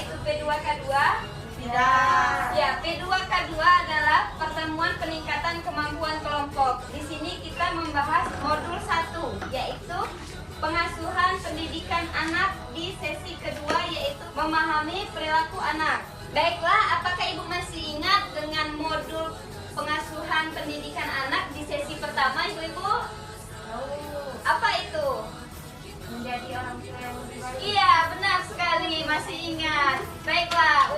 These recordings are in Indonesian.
yaitu P2K2? Tidak. Ya, P2K2 adalah pertemuan peningkatan kemampuan kelompok. Di sini kita membahas modul 1, yaitu pengasuhan pendidikan anak di sesi kedua, yaitu memahami perilaku anak. Baiklah, apakah Ibu masih ingat dengan modul pengasuhan pendidikan anak di sesi pertama, Ibu-Ibu? Apa itu? Menjadi orang tua yang lebih baik. Iya, benar sekali, masih ingat. Baiklah,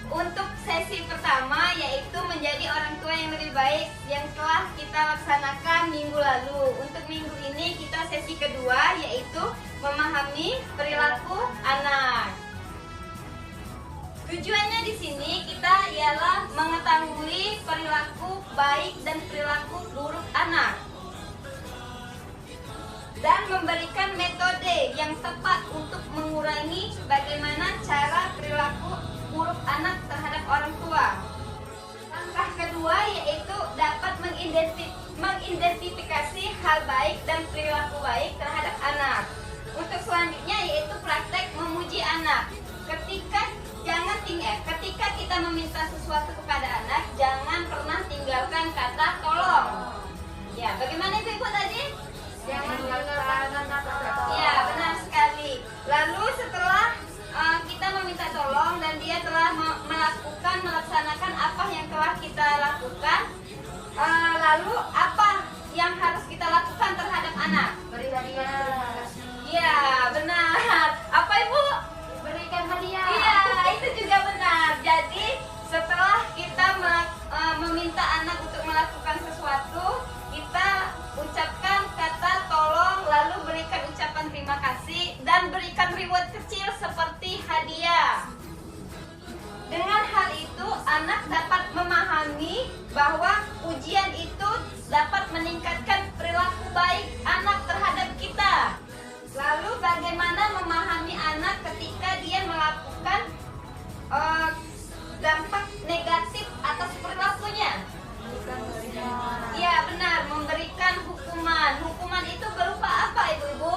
untuk sesi pertama yaitu menjadi orang tua yang lebih baik yang telah kita laksanakan minggu lalu. Untuk minggu ini kita sesi kedua yaitu memahami perilaku anak. Tujuannya di sini kita ialah mengetahui perilaku baik dan perilaku buruk anak, dan memberikan metode yang tepat untuk mengurangi bagaimana cara perilaku buruk anak terhadap orang tua. Langkah kedua yaitu dapat mengidentifikasi hal baik dan perilaku baik terhadap anak. Untuk selanjutnya yaitu praktek memuji anak. Ketika kita meminta sesuatu kepada anak, jangan pernah tinggalkan kata tolong. Ya, bagaimana Ibu tadi? Jangan tinggalkan kata tolong. Ya, benar sekali. Lalu setelah kita meminta tolong dan dia telah melaksanakan apa yang telah kita lakukan, lalu apa yang harus kita lakukan terhadap anak? Berikan terima kasih. Ya, benar. Apa Ibu? Berikan hadiah. Iya, itu juga benar. Jadi setelah kita meminta anak untuk melakukan sesuatu, kita ucapkan kata tolong, lalu berikan ucapan terima kasih dan berikan reward kecil seperti hadiah. Dengan hal itu, anak dapat memahami bahwa pujian itu dapat meningkatkan perilaku baik anak terhadap kita. Lalu bagaimana memahami anak ketika dia melakukan dampak negatif atas perilakunya? Iya, benar, memberikan hukuman. Hukuman itu berupa apa, Ibu-Ibu?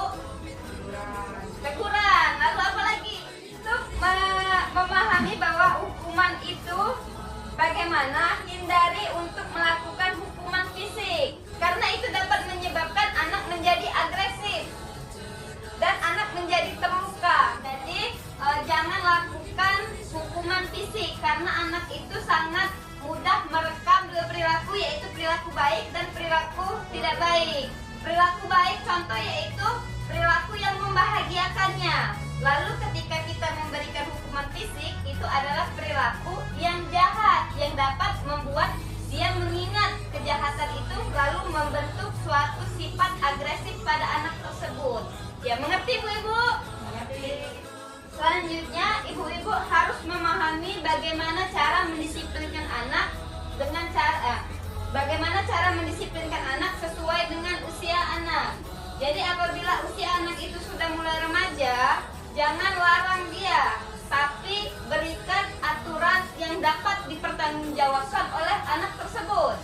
Teguran. Lalu apa lagi? Untuk memahami bahwa hukuman itu bagaimana hindari untuk melakukan hukuman fisik, karena itu dapat menyebabkan anak menjadi agresif dan anak menjadi terluka. Jadi jangan lakukan hukuman fisik karena anak itu sangat mudah merekam dua perilaku, yaitu perilaku baik dan perilaku tidak baik. Perilaku baik contoh yaitu perilaku yang membahagiakannya. Lalu ketika kita memberikan hukuman fisik, itu adalah perilaku yang jahat yang dapat membuat dia mengingat kejahatan itu lalu membentuk suatu sifat agresif pada anak tersebut. Ya, mengerti Bu-Ibu? Mengerti. Selanjutnya, ibu-ibu harus memahami bagaimana cara mendisiplinkan anak dengan bagaimana cara mendisiplinkan anak sesuai dengan usia anak. Jadi apabila usia anak itu sudah mulai remaja, jangan larang dia, tapi berikan aturan yang dapat dipertanggungjawabkan oleh anak tersebut.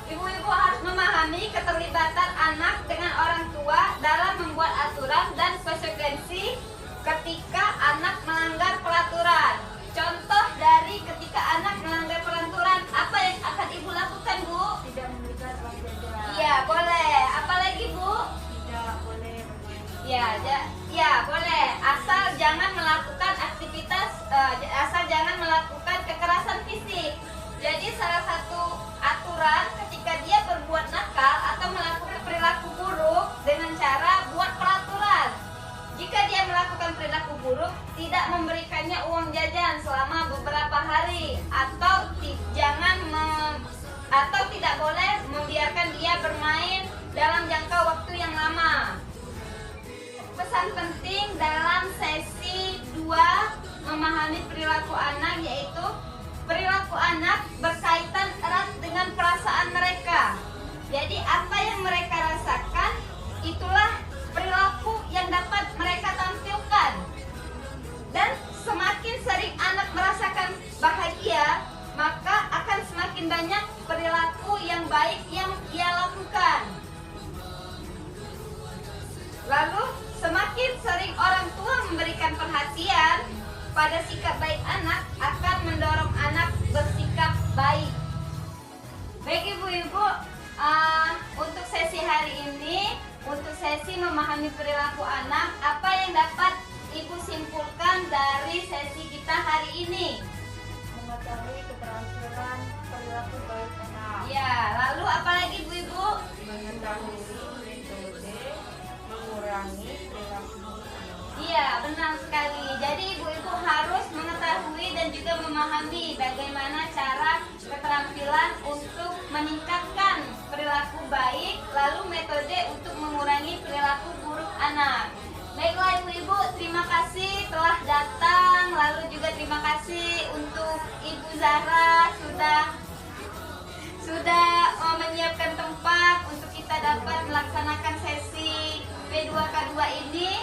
Ibu-ibu harus memahami keterlibatan anak dengan orang tua dalam membuat aturan dan konsekuensi ketika anak melanggar peraturan. Contoh dari ketika anak melanggar peraturan, apa yang akan ibu lakukan, Bu? Tidak memberikan uang jajan. Iya, boleh. Apalagi, Bu? Tidak boleh bermain. Ya, boleh. Asal jangan melakukan asal jangan melakukan kekerasan fisik. Jadi salah satu aturan ketika dia berbuat nakal atau melakukan perilaku buruk dengan cara buat peraturan. Jika dia melakukan perilaku buruk, tidak memberikannya uang jajan selama beberapa hari, atau tidak boleh membiarkan dia bermain dalam jangka waktu yang lama. Pesan penting dalam sesi 2 memahami perilaku anak yaitu perilaku anak berkaitan erat dengan perasaan mereka. Jadi apa yang mereka rasakan, itulah perilaku yang dapat mereka tampilkan. Dan semakin sering anak merasakan bahagia, maka akan semakin banyak perilaku yang baik yang ia lakukan. Lalu semakin sering orang tua memberikan perhatian, pada sikap baik anak akan mendorong anak bersikap baik. Baik ibu-ibu, untuk sesi hari ini, untuk sesi memahami perilaku anak, apa yang dapat ibu simpulkan dari sesi kita hari ini? Mengetahui keterampilan perilaku baik anak. Ya, lalu apa lagi ibu-ibu? Mengetahui metode mengurangi perilaku buruk anak. Iya, benar sekali. Jadi ibu-ibu harus mengetahui dan juga memahami bagaimana cara keterampilan untuk meningkatkan perilaku baik, lalu metode untuk mengurangi perilaku buruk anak. Baiklah ibu-ibu, terima kasih telah datang, lalu juga terima kasih untuk Ibu Zahra sudah menyiapkan tempat untuk kita dapat melaksanakan sesi P2K2 ini.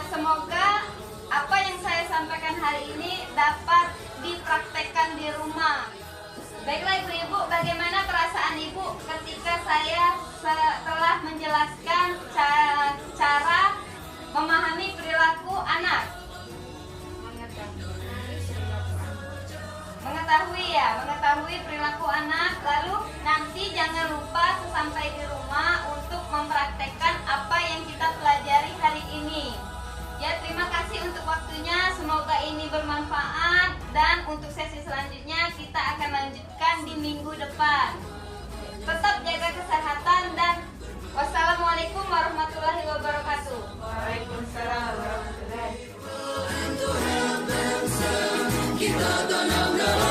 Semoga apa yang saya sampaikan hari ini dapat dipraktekkan di rumah. Baiklah ibu-ibu, bagaimana perasaan ibu ketika saya telah menjelaskan cara memahami perilaku anak? Mengetahui perilaku anak. Lalu nanti jangan lupa sesampai di rumah untuk mempraktekkan apa yang kita pelajari hari ini. Ya, terima kasih untuk waktunya. Semoga ini bermanfaat, dan untuk sesi selanjutnya kita akan lanjutkan di minggu depan. Tetap jaga kesehatan dan wassalamualaikum warahmatullahi wabarakatuh. Waalaikumsalam warahmatullahi wabarakatuh. Kita tanamkan